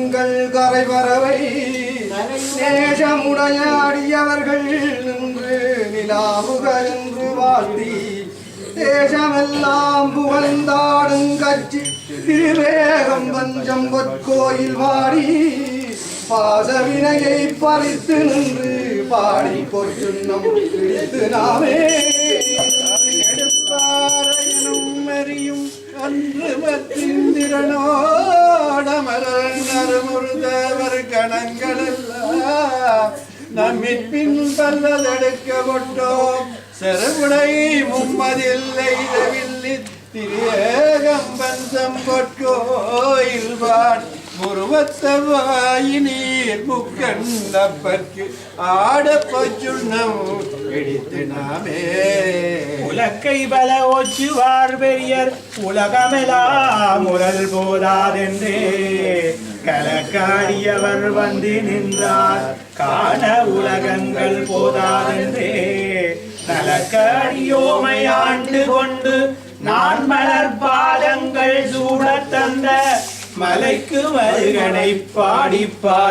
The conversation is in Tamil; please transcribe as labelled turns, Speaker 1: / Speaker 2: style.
Speaker 1: எங்கள் கரைவரவை நேசமுடைய அடியவர்கள் நின்று நிலாவுக என்று வாழ்த்தி தேசமெல்லாம் புகழ்ந்தாடும் கட்சி திருவேகம் பஞ்சம் பொற்கோயில் வாடி பாசவினையை பறித்து நின்று பாடி பொற்றுண்ணம் பிடித்து நாமே எடுப்பாரையனும் மறியும் அன்று மற்றிந்திரனோடமருதவர் கணங்களெல்லாம் நம்மின் பல்லதெடுக்கப்பட்டோம் செருகுடை மும்மதில்லை வில்லி திரியேகம்பன் செம்பொற்கோயில் வான் முருவத்தவாயினீர் முக்கண்டப்பற்கு ஆடப்பொச்சுண்ணம் பிடித்து நாமே
Speaker 2: உலக்கை பல ஓச்சுவார் பெரியர் உலகமெல்லாம் உரல் போதாதென்றே கலக்காடியவர் வந்து நின்றார் காண உலகங்கள் போதாதென்றே நலக்காடியோமை ஆண்டு கொண்டு நான் மலர் பாதங்கள் சூடத் தந்த மலைக்கு மருகனை பாடி பாடி